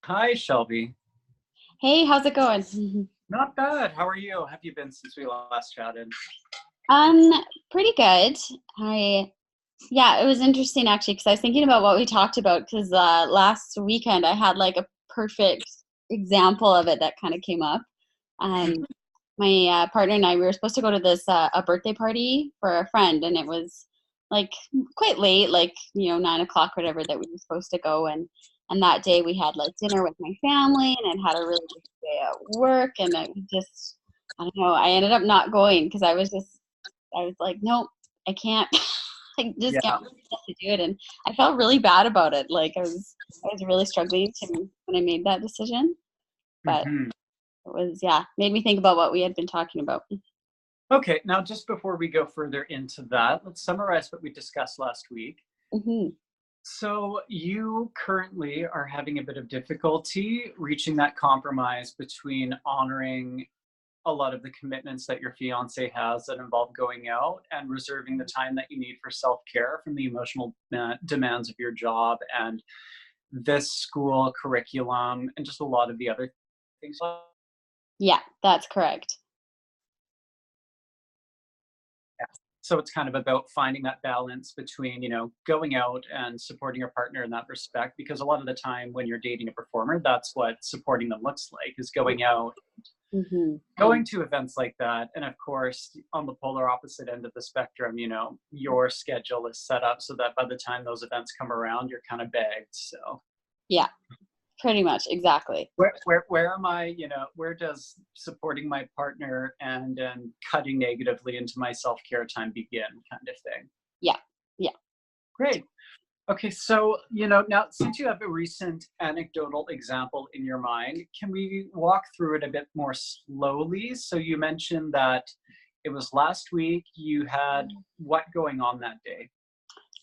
Hi, Shelby. Hey, how's it going? Not bad. How are you? How have you been since we last chatted? Um, Pretty good. I Yeah, it was interesting actually because I was thinking about what we talked about because last weekend I had like a perfect example of it that kind of came up. Um, my partner and I, we were supposed to go to this a birthday party for a friend, and it was like quite late, like 9 o'clock, whatever, that we were supposed to go. And that day we had like dinner with my family, and I had a really good day at work, and I don't know, I ended up not going because I was like, nope, I can't. I just Yeah. can't to do it, and I felt really bad about it. Like I was really struggling to when I made that decision, but hmm it was, yeah, made me think about what we had been talking about. Okay, now just before we go further into that, let's summarize what we discussed last week. Hmm. So, you currently are having a bit of difficulty reaching that compromise between honoring a lot of the commitments that your fiance has that involve going out and reserving the time that you need for self care from the emotional demands of your job and this school curriculum and just a lot of the other things. Yeah, that's correct. So it's kind of about finding that balance between, going out and supporting your partner in that respect. Because a lot of the time when you're dating a performer, that's what supporting them looks like, is going out, Hmm. going to events like that. And of course, on the polar opposite end of the spectrum, your schedule is set up so that by the time those events come around, you're kind of bagged. So Yeah, pretty much, exactly. where am I, where does supporting my partner and cutting negatively into my self-care time begin, kind of thing? Yeah, yeah. Great. Okay, so, now since you have a recent anecdotal example in your mind, can we walk through it a bit more slowly? So you mentioned that it was last week. You had what going on that day?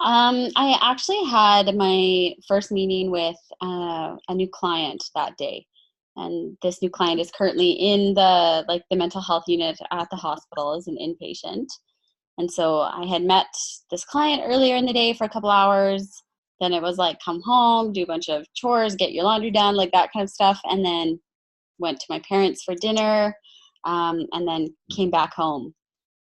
I actually had my first meeting with a new client that day, and this new client is currently in the mental health unit at the hospital as an inpatient. And so I had met this client earlier in the day for a couple hours. Then it was like, come home, do a bunch of chores, get your laundry done, like that kind of stuff. And then went to my parents for dinner, and then came back home.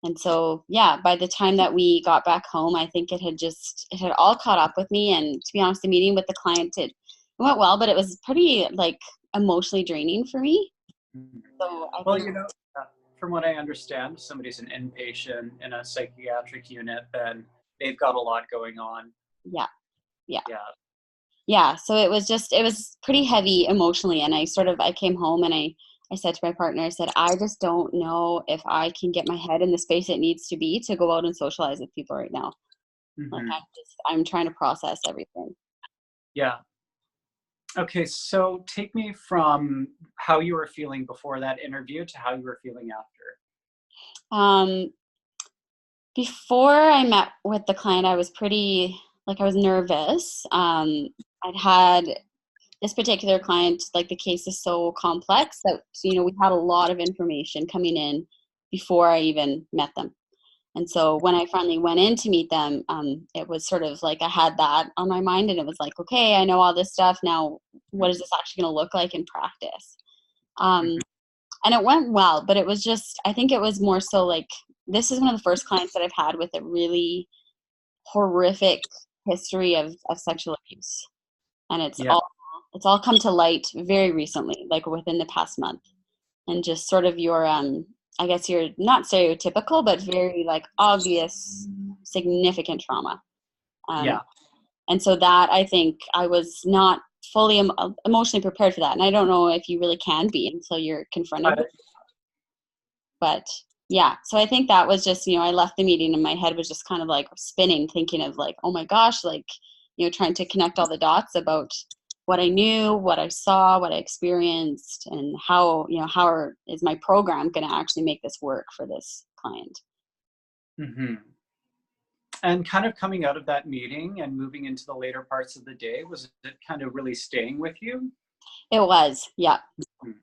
And so, yeah, by the time that we got back home, I think it had all caught up with me. And to be honest, the meeting with the client, it went well, but it was pretty like emotionally draining for me. Mhm. So I Well, think, uh, from what I understand, if somebody's an inpatient in a psychiatric unit, then they've got a lot going on. yeah, yeah. Yeah. Yeah, so it was pretty heavy emotionally, and I came home and I said to my partner, I said, I just don't know if I can get my head in the space it needs to be to go out and socialize with people right now. Like hmm I'm trying to process everything. Yeah. Okay, so take me from how you were feeling before that interview to how you were feeling after. Um, Before I met with the client, I was pretty, like, I was nervous. I'd had this particular client, like, the case is so complex that, we had a lot of information coming in before I even met them. And so when I finally went in to meet them, it was sort of like I had that on my mind, and it was like, okay, I know all this stuff. Now, what is this actually going to look like in practice? Um, Mhm. and it went well, but it was just, I think it was more so like, this is one of the first clients that I've had with a really horrific history of sexual abuse. And Yeah. it's all come to light very recently, like within the past month. And just sort of your, I guess you're not stereotypical, but very like obvious, significant trauma. Um, Yeah. and so that, I think I was not fully emotionally prepared for that. And I don't know if you really can be until you're confronted Uh, with. But yeah, so I think that was just, I left the meeting and my head was just kind of like spinning, thinking of like, oh my gosh, like, trying to connect all the dots about what I knew, what I saw, what I experienced, and is my program going to actually make this work for this client. mhm. And kind of coming out of that meeting and moving into the later parts of the day, was it kind of really staying with you? It was, yeah. Mhm.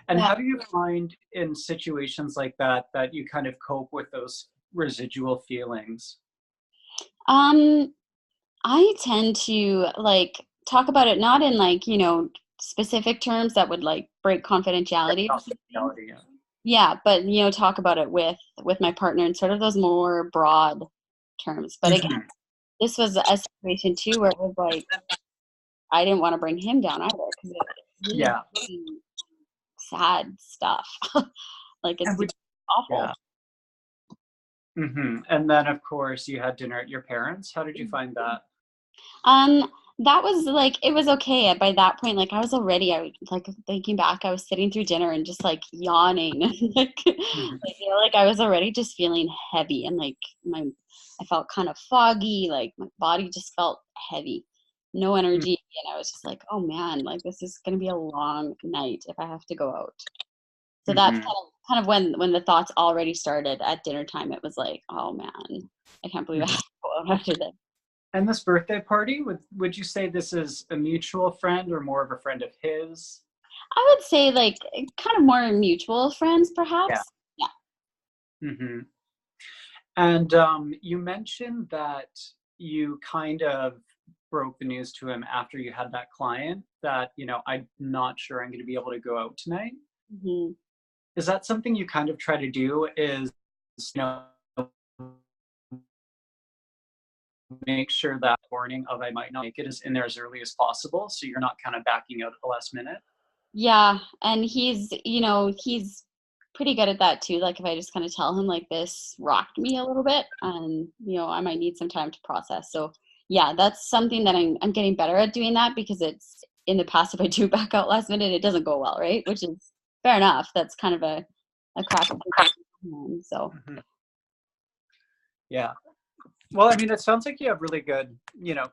And Yeah. how do you find in situations like that that you kind of cope with those residual feelings? Um, I tend to like talk about it not in like, specific terms that would like break confidentiality or something. Confidentiality, yeah. Yeah, but talk about it with my partner in sort of those more broad terms. But again, Mhm. this was a situation too where it was like I didn't want to bring him down either because it's really, Yeah. really sad stuff. Like it's And would awful. yeah. And then of course you had dinner at your parents'. How did you find that? Um, that was like it was okay. By that point, like I was already I like thinking back, I was sitting through dinner and just like yawning, Mhm. like I was already just feeling heavy and like I felt kind of foggy, like my body just felt heavy, no Mm, energy, and I was just like, oh man, like this is gonna be a long night if I have to go out. So that's mhm. kind of when the thoughts already started at dinner time. It was like, oh man, I can't believe I have Mhm. to go out after this. And this birthday party, would you say this is a mutual friend or more of a friend of his? I would say like kind of more mutual friends, Yeah. perhaps. Yeah. hmm And you mentioned that you kind of broke the news to him after you had that client that, I'm not sure I'm going to be able to go out tonight. Hmm. Is that something you kind of try to do is, you know, make sure that warning of I might not make it is in there as early as possible so you're not kind of backing out at the last minute? Yeah, and he's pretty good at that too. Like if I just kind of tell him like this rocked me a little bit, and I might need some time to process. So yeah, that's something that I'm getting better at doing that because it's in the past if I do back out last minute, it doesn't go well, right? Which is fair enough. That's kind of a crack. So Mhm. Yeah. Well, I mean, it sounds like you have really good,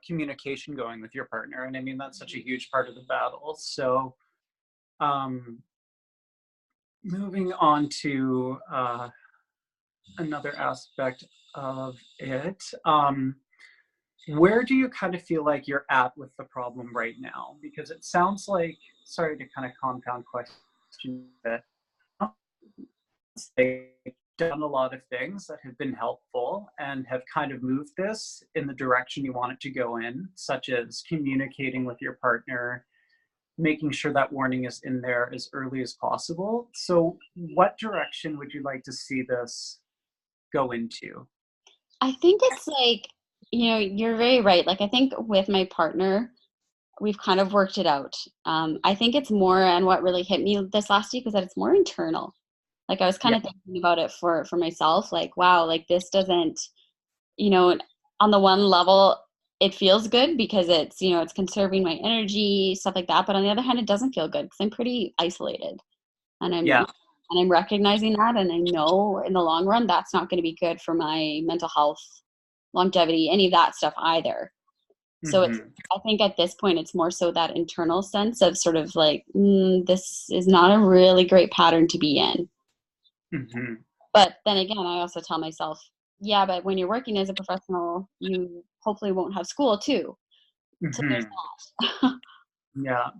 communication going with your partner. And I mean, that's such a huge part of the battle. So, um, moving on to another aspect of it, where do you kind of feel like you're at with the problem right now? Because it sounds like, sorry to kind of compound question, but they've done a lot of things that have been helpful and have kind of moved this in the direction you want it to go in, such as communicating with your partner, making sure that warning is in there as early as possible. So, what direction would you like to see this go into? I think it's like, you're very right. Like I think with my partner, we've kind of worked it out. I think it's more, and what really hit me this last week was that it's more internal. Like I was kind Yeah, of thinking about it for myself, like, wow, like this doesn't, you know, on the one level, it feels good because it's conserving my energy, stuff like that. But on the other hand, it doesn't feel good because I'm pretty isolated, and yeah. I'm recognizing that, and I know in the long run that's not going to be good for my mental health, longevity, any of that stuff either. So hmm I think at this point, it's more so that internal sense of sort of like, this is not a really great pattern to be in. hmm But then again, I also tell myself, yeah, but when you're working as a professional, you hopefully won't have school too. So there's hmm that. Yeah.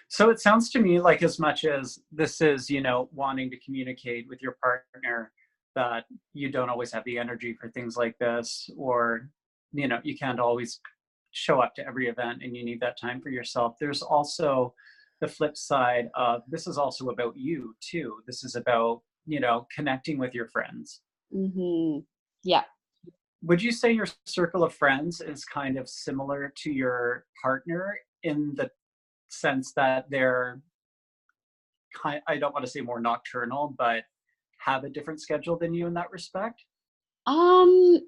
So it sounds to me like as much as this is, wanting to communicate with your partner that you don't always have the energy for things like this, or, you can't always show up to every event and you need that time for yourself. There's also the flip side of this is also about you too. This is about, connecting with your friends. Hmm. Yeah. Would you say your circle of friends is kind of similar to your partner in the sense that they're I don't want to say more nocturnal, but have a different schedule than you in that respect? Um,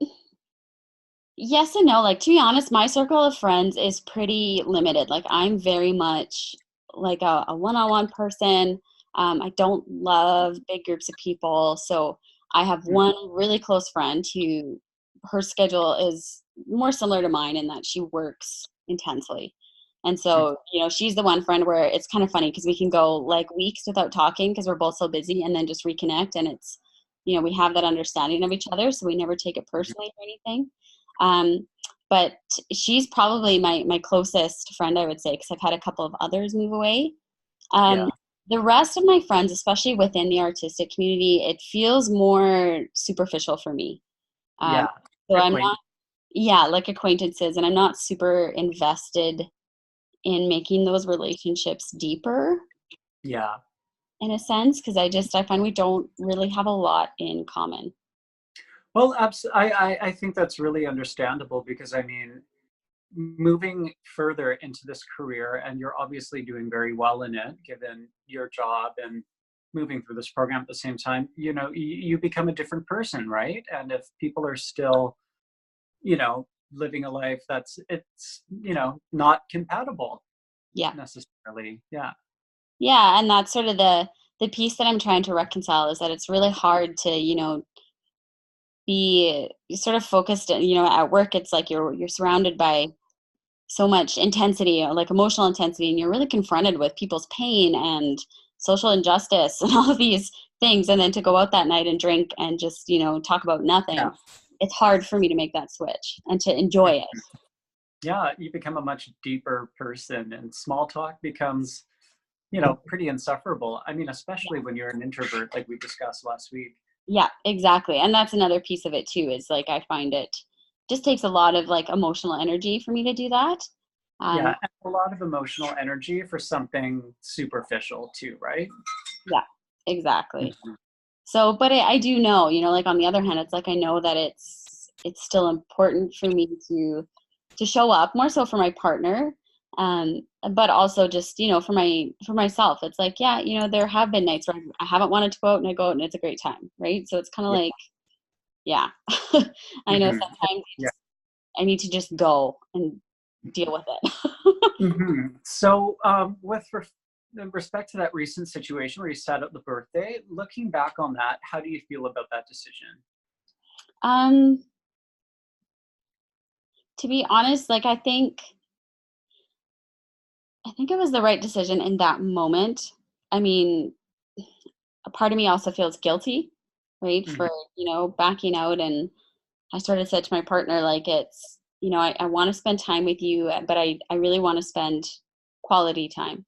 yes and no. Like to be honest, my circle of friends is pretty limited. Like I'm very much like a one-on-one person. I don't love big groups of people. So I have Mm, one really close friend who her schedule is more similar to mine in that she works intensely. And mm, so, she's the one friend where it's kind of funny because we can go like weeks without talking because we're both so busy and then just reconnect. And we have that understanding of each other. So we never take it mhm. personally or anything. Um, but she's probably my closest friend, I would say, because I've had a couple of others move away. Yeah, Um, the rest of my friends, especially within the artistic community, it feels more superficial for me. Um, yeah. so I'm Acquaint not, yeah, like acquaintances, and I'm not super invested in making those relationships deeper Yeah. in a sense, because I find we don't really have a lot in common. Well, I think that's really understandable because I mean, moving further into this career, and you're obviously doing very well in it, given your job and moving through this program at the same time, you know, you become a different person, right? And if people are still, you know, living a life it's, you know, not compatible Yeah. necessarily. Yeah. Yeah, and that's sort of the piece that I'm trying to reconcile is that it's really hard to, be sort of focused, at work. It's like you're surrounded by so much intensity, like emotional intensity, and you're really confronted with people's pain and social injustice and all of these things. And then to go out that night and drink and just, talk about Yeah. nothing, it's hard for me to make that switch and to enjoy it. Yeah, you become a much deeper person and small talk becomes, you know, pretty insufferable. I mean, especially when you're an introvert, like we discussed last week. Yeah, exactly. And that's another piece of it too, is like I find it just takes a lot of like emotional energy for me to do that. Yeah, Um, and a lot of emotional energy for something superficial too, right? yeah, exactly. Mhm. So, but I do know, like on the other hand, it's like I know that it's still important for me to show up more so for my partner, but also just for myself. It's like there have been nights where I haven't wanted to go out and I go out and it's a great time, right? So it's kind of Yeah. like yeah, I know Mhm. sometimes Yeah. I need to just go and deal with it. So, in respect to that recent situation where you sat out the birthday, looking back on that, how do you feel about that decision? um, to be honest, like I think it was the right decision in that moment. I mean, a part of me also feels guilty, right, Mhm. for, backing out. And I sort of said to my partner, like, it's, I want to spend time with you, but I really want to spend quality time.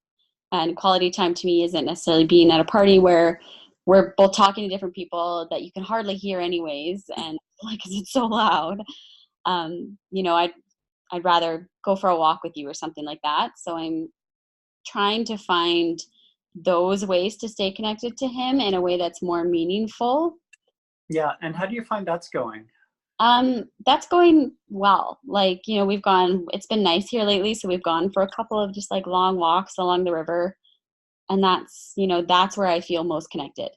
And quality time to me isn't necessarily being at a party where we're both talking to different people that you can hardly hear anyways. And like, 'cause it's so loud. I'd rather go for a walk with you or something like that. So I'm trying to find those ways to stay connected to him in a way that's more meaningful. Yeah, and how do you find that's going? That's going well. Like, it's been nice here lately, so we've gone for a couple of just like long walks along the river. And that's where I feel most connected.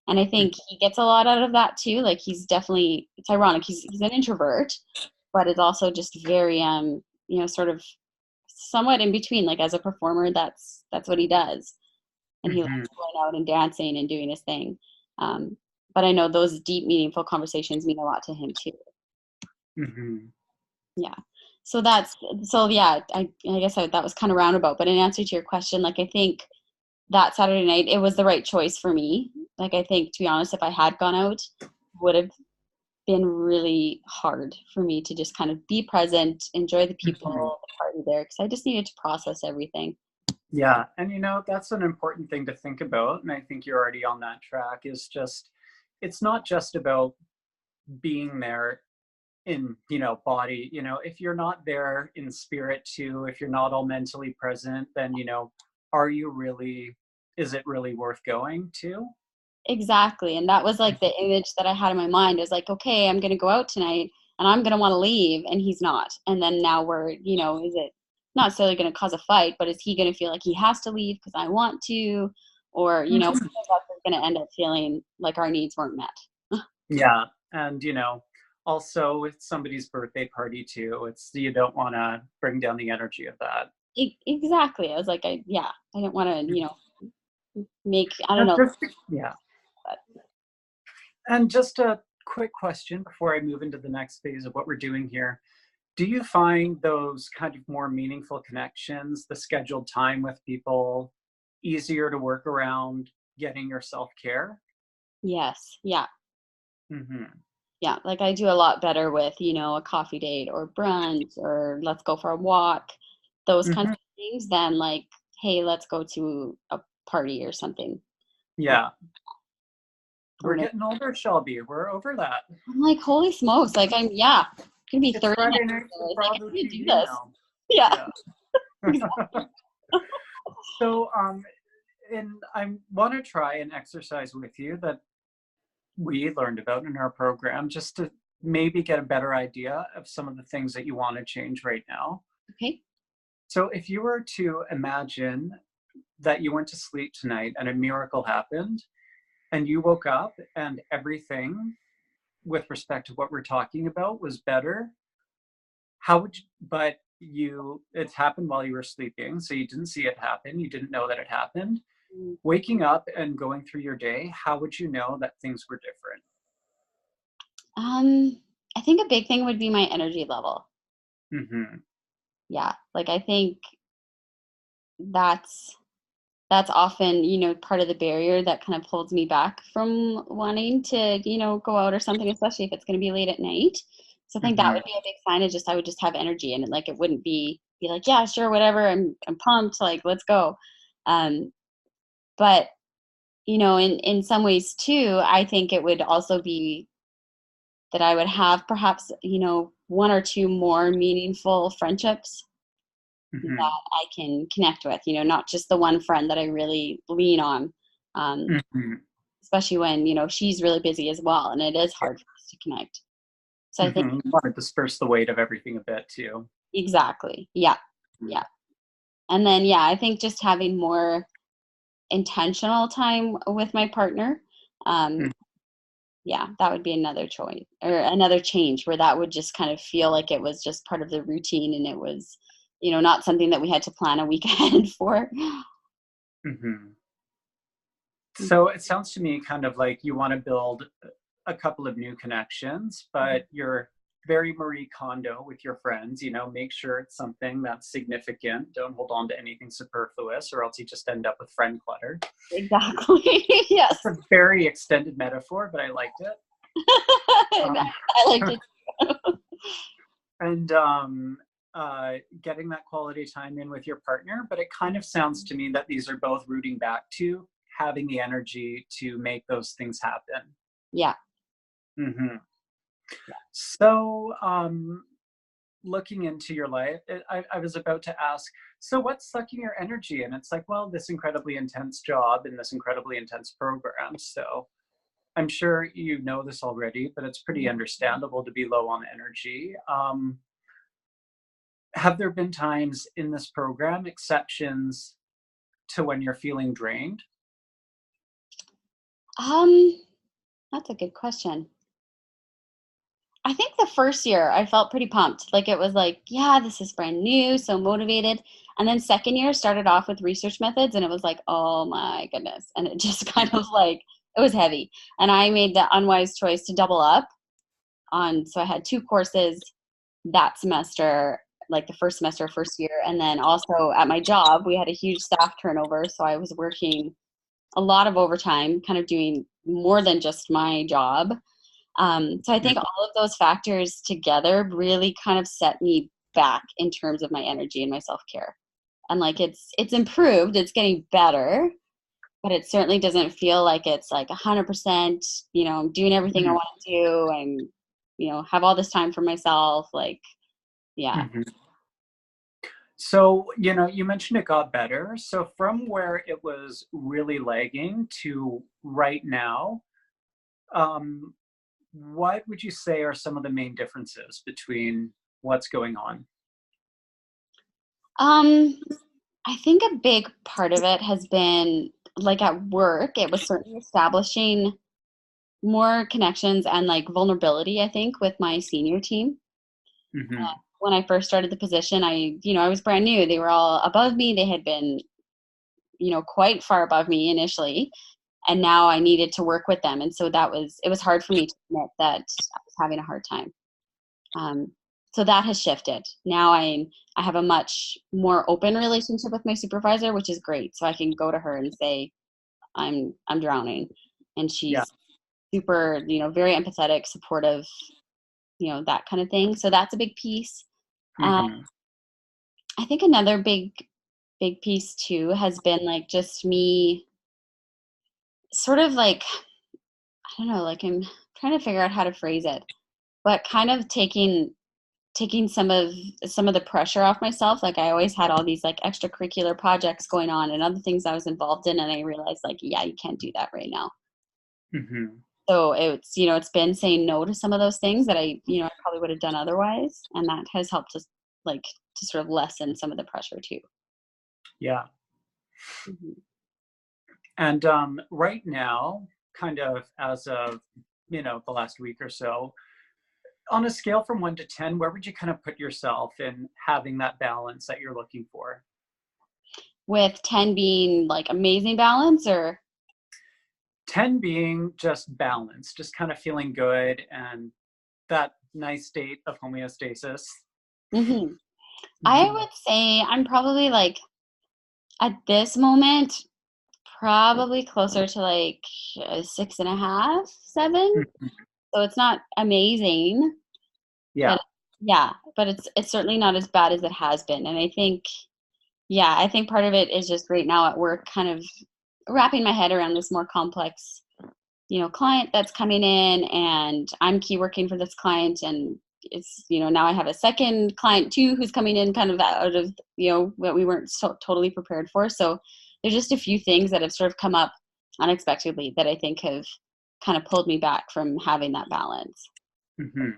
And I think he gets a lot out of that too. Like it's ironic. He's an introvert, but is also just very sort of somewhat in between. Like as a performer, that's what he does. And he Mhm. likes going out and dancing and doing his thing. Um, but I know those deep, meaningful conversations mean a lot to him too. Mhm. Yeah. So yeah, I guess that was kind of roundabout, but in answer to your question, like I think that Saturday night, it was the right choice for me. Like I think, to be honest, if I had gone out, it would have been really hard for me to just kind of be present, enjoy the people, Mhm. the party there, because I just needed to process everything. Yeah, and you know, that's an important thing to think about, and I think you're already on that track, is just it's not just about being there in, you know, body, you know, if you're not there in spirit too, if you're not all mentally present, then, you know, are you really is it really worth going to? Exactly. And that was like the image that I had in my mind is like, okay, I'm going to go out tonight and I'm going to want to leave and he's not. And then now is it not necessarily going to cause a fight, but is he going to feel like he has to leave because I want to? Or, both Mhm. of us are going to end up feeling like our needs weren't met. Yeah, and you know, also with somebody's birthday party too, it's you don't want to bring down the energy of that. Exactly. I was like, I don't want to, make, I don't And know. yeah. But And just a quick question before I move into the next phase of what we're doing here. Do you find those kind of more meaningful connections, the scheduled time with people, easier to work around getting your self-care? yes. Yeah. Mhm. Yeah. Like I do a lot better with, a coffee date or brunch or let's go for a walk, those kinds Mhm. of things than like, hey, let's go to a party or something. Um, Yeah. or We're whatever. getting older, Shelby. We're over that. I'm like, holy smokes. Like, I'm gonna be It's 30 Friday next night year. for Like, I Bravo can't do TV this. now. Yeah. Yeah. Exactly. So, and I want to try an exercise with you that we learned about in our program just to maybe get a better idea of some of the things that you want to change right now. Okay. So, if you were to imagine that you went to sleep tonight and a miracle happened, and you woke up and everything with respect to what we're talking about was better, how would you, but you, it happened while you were sleeping, so you didn't see it happen, you didn't know that it happened. Mm. Waking up and going through your day, how would you know that things were different? I think a big thing would be my energy level. Mm-hmm. Yeah, like I think that's that's often, part of the barrier that kind of holds me back from wanting to, go out or something, especially if it's going to be late at night. So I think that Mm-hmm. would be a big sign. Is just I would just have energy, and like it wouldn't be like, yeah, sure, whatever. I'm pumped. Like let's go. Um, but in some ways too, I think it would also be that I would have perhaps one or two more meaningful friendships that Mm-hmm. I can connect with. Not just the one friend that I really lean on. Um, Mm-hmm. especially when she's really busy as well, and it is hard for us to connect. So I think Mm-hmm. You want to disperse the weight of everything a bit too. exactly, yeah, yeah. And then I think just having more intentional time with my partner, um, yeah, that would be another choice or another change where that would just kind of feel like it was just part of the routine, and it was not something that we had to plan a week ahead for. Mm-hmm. So it sounds to me kind of like you want to build a couple of new connections, but you're very Marie Kondo with your friends. Make sure it's something that's significant. Don't hold on to anything superfluous, or else you just end up with friend clutter. Exactly. Yes. It's a very extended metaphor, but I liked it. Um, I liked it. and getting that quality time in with your partner. But it kind of sounds to me that these are both rooting back to having the energy to make those things happen. Yeah. Hmm. So, looking into your life, I was about to ask, so what's sucking your energy? And it's like, well, this incredibly intense job and this incredibly intense program. So I'm sure you know this already, but it's pretty understandable to be low on energy. Have there been times in this program, exceptions to when you're feeling drained? Um, that's a good question. I think the first year I felt pretty pumped. Like it was like, yeah, this is brand new, so motivated. And then second year started off with research methods, and it was like, oh my goodness. And it just kind of like it was heavy. And I made the unwise choice to double up on, so I had two courses that semester, like the first semester, first year. And then also at my job, we had a huge staff turnover. So I was working a lot of overtime, kind of doing more than just my job. So I think all of those factors together really kind of set me back in terms of my energy and my self-care. And like it's improved, it's getting better, but it certainly doesn't feel like it's like 100%, I'm doing everything I Mhm, want to do and have all this time for myself, like yeah. mhm. So, you mentioned it got better. So from where it was really lagging to right now, um, what would you say are some of the main differences between what's going on? Um I think a big part of it has been like at work, it was certainly establishing more connections and like vulnerability, I think, with my senior team. Mhm, When I first started the position, I was brand new. They were all above me. They had been, quite far above me initially. And now I needed to work with them. And so it was hard for me to admit that I was having a hard time. Um, so that has shifted. Now I have a much more open relationship with my supervisor, which is great. So I can go to her and say, I'm drowning. And yeah, she's super, very empathetic, supportive, that kind of thing. So that's a big piece. Um, mhm, I think another big piece too has been like just me sort of like, I don't know, like I'm trying to figure out how to phrase it, but kind of taking taking some of the pressure off myself. Like I always had all these like extracurricular projects going on and other things I was involved in, and I realized like, yeah, you can't do that right now. Mm-hmm. So it's, it's been saying no to some of those things that I probably would have done otherwise, and that has helped us like to sort of lessen some of the pressure too. Yeah. Mhm. And right now, kind of as of, the last week or so, on a scale from 1 to 10, where would you kind of put yourself in having that balance that you're looking for? With 10 being like amazing balance, or 10 being just balance, just kind of feeling good and that nice state of homeostasis. Mhm. I Hmm. would say I'm probably like at this moment probably closer to like a 6.5, 7. So it's not amazing, Yeah. but yeah, but it's certainly not as bad as it has been. And I think, yeah, I think part of it is just right now at work, kind of wrapping my head around this more complex, client that's coming in, and I'm key working for this client, and it's, now I have a second client too who's coming in kind of out of, what we weren't totally prepared for. So there's just a few things that have sort of come up unexpectedly that I think have kind of pulled me back from having that balance. Hmm.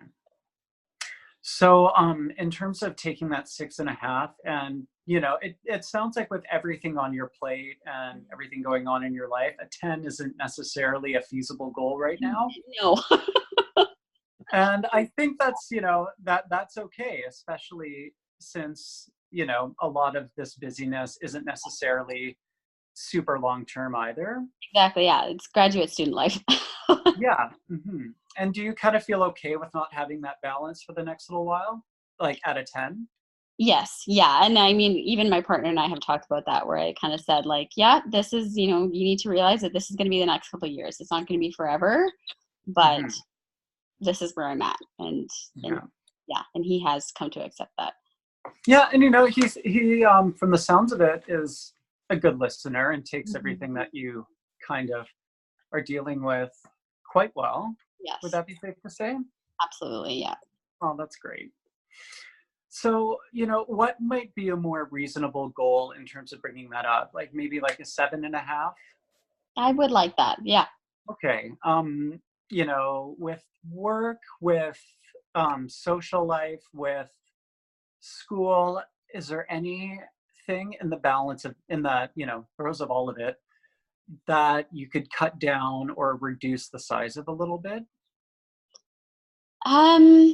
So, in terms of taking that 6.5, and it sounds like with everything on your plate and everything going on in your life, a 10 isn't necessarily a feasible goal right now. No. And I think that's, that's okay, especially since, a lot of this busyness isn't necessarily super long term either. Exactly. Yeah. It's graduate student life. Yeah. Hmm. And do you kind of feel okay with not having that balance for the next little while? Like at a 10? Yes. Yeah. And I mean, even my partner and I have talked about that, where I kind of said, like, yeah, this is, you need to realize that this is going to be the next couple of years. It's not going to be forever, but Hmm. this is where I'm at. And Yeah. yeah. And he has come to accept that. Yeah. And, he, from the sounds of it, is a good listener and takes Mhm. everything that you kind of are dealing with quite well. Would Yes. that be safe to say? Absolutely. Yeah. Oh, that's great. So, what might be a more reasonable goal in terms of bringing that up? Like maybe like a 7.5? I would like that. Yeah. Okay. With work, with social life, with school, is there anything in the balance of, in the, throes of all of it, that you could cut down or reduce the size of a little bit? Um,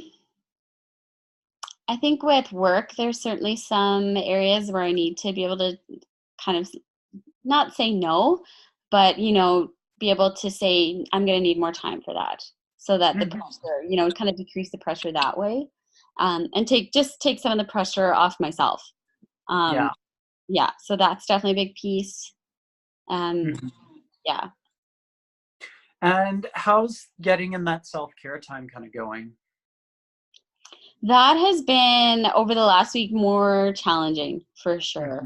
I think with work, there's certainly some areas where I need to be able to kind of not say no, but be able to say I'm going to need more time for that, so that the Mhm. pressure, kind of decrease the pressure that way, and take some of the pressure off myself. Um, Yeah. yeah, so that's definitely a big piece. Um, Mhm. yeah, And how's getting in that self-care time kind of going? that has been over the last week more challenging for sure.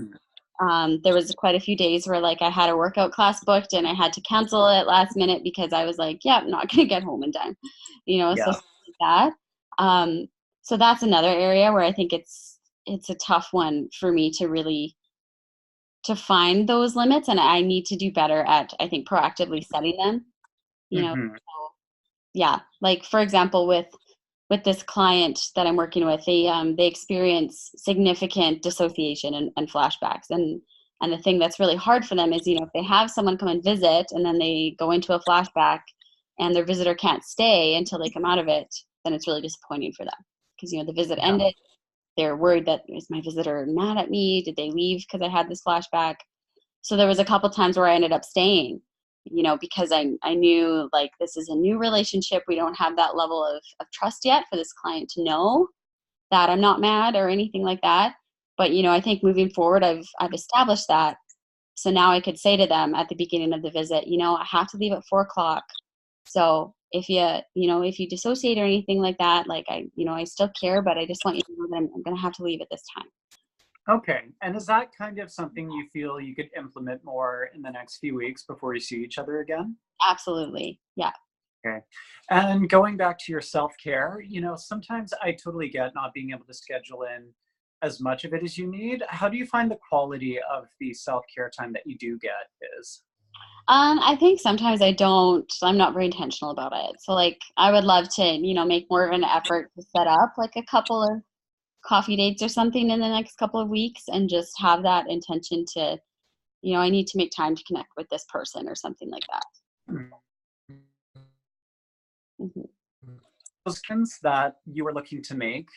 Mhm. There was quite a few days where like I had a workout class booked and I had to cancel it last minute because I was like, yeah, I'm not going to get home in time, so Yeah. stuff like that. Um, so that's another area where I think it's a tough one for me to really to find those limits, and I need to do better at, I think, proactively setting them, Mhm. so yeah, like for example, with this client that I'm working with, they experience significant dissociation and flashbacks, and the thing that's really hard for them is, if they have someone come and visit and then they go into a flashback and their visitor can't stay until they come out of it, then it's really disappointing for them because the visit Yeah. ended. They're worried that, is my visitor mad at me? Did they leave because I had this flashback? So there was a couple times where I ended up staying, because I knew like this is a new relationship. We don't have that level of trust yet for this client to know that I'm not mad or anything like that. But I think moving forward, I've established that. So now I could say to them at the beginning of the visit, I have to leave at 4 o'clock. So if you dissociate or anything like that, like I still care, but I just want you to know that I'm going to have to leave at this time. Okay. And is that kind of something you feel you could implement more in the next few weeks before you see each other again? Absolutely. Yeah. Okay. And going back to your self-care, sometimes I totally get not being able to schedule in as much of it as you need. How do you find the quality of the self-care time that you do get is? I think sometimes I'm not very intentional about it. So like I would love to, make more of an effort to set up like a couple of coffee dates or something in the next couple of weeks and just have that intention to, I need to make time to connect with this person or something like that. Mhm. Those friends that you were looking to make,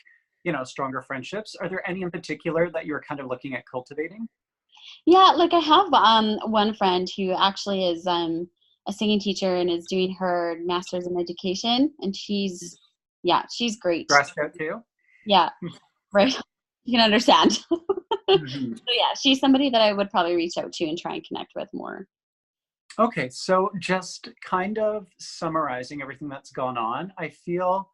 stronger friendships, are there any in particular that you're kind of looking at cultivating? Yeah, like I have one friend who actually is a singing teacher and is doing her master's in education, and she's great. Dressed out too? Yeah, right. You can understand. Mhm. So yeah, she's somebody that I would probably reach out to and try and connect with more. Okay, so just kind of summarizing everything that's gone on, I feel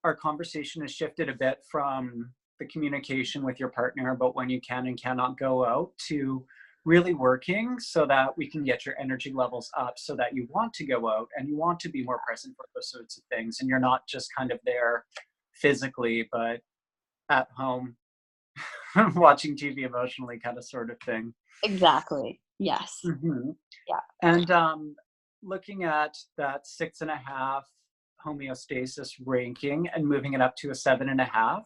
our conversation has shifted a bit from the communication with your partner about when you can and cannot go out to really working so that we can get your energy levels up so that you want to go out and you want to be more present for those sorts of things. And you're not just kind of there physically, but at home watching TV emotionally, kind of sort of thing. Exactly. Yes. Mhm. Yeah. And looking at that 6.5 homeostasis ranking and moving it up to a 7.5,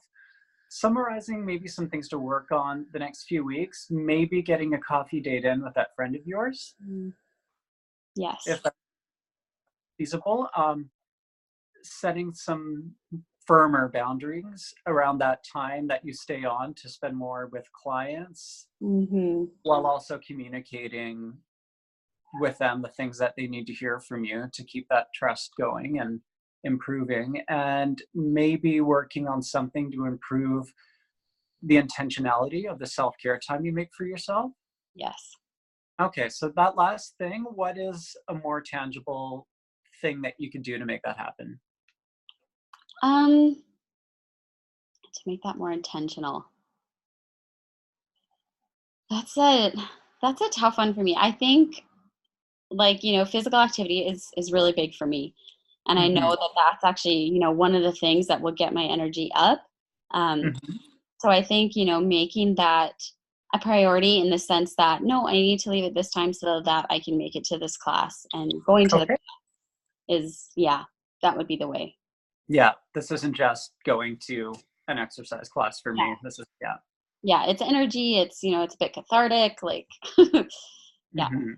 summarizing maybe some things to work on the next few weeks, maybe getting a coffee date in with that friend of yours, Mm, yes. if that's feasible. Setting some firmer boundaries around that time that you stay on to spend more with clients Mhm. while also communicating with them the things that they need to hear from you to keep that trust going and improving, and maybe working on something to improve the intentionality of the self-care time you make for yourself. Yes. Okay, so that last thing, what is a more tangible thing that you could do to make that happen? Um, to make that more intentional. That's a that's a tough one for me. I think like, physical activity is really big for me. And I know Hmm. that that's actually, one of the things that will get my energy up. Um, Hmm. so I think, making that a priority in the sense that no, I need to leave at this time so that I can make it to this class and going to the Okay. is yeah, that would be the way. Yeah, this isn't just going to an exercise class for Yeah. me. This is, yeah. Yeah, it's energy, it's, it's a bit cathartic, like yeah. Hmm.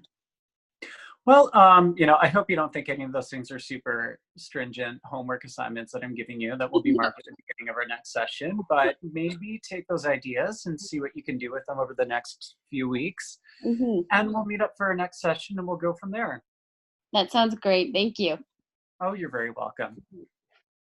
Well, I hope you don't think any of those things are super stringent homework assignments that I'm giving you that will be marked at the beginning of our next session, but maybe take those ideas and see what you can do with them over the next few weeks. Mhm. And we'll meet up for our next session and we'll go from there. That sounds great. Thank you. Oh, you're very welcome.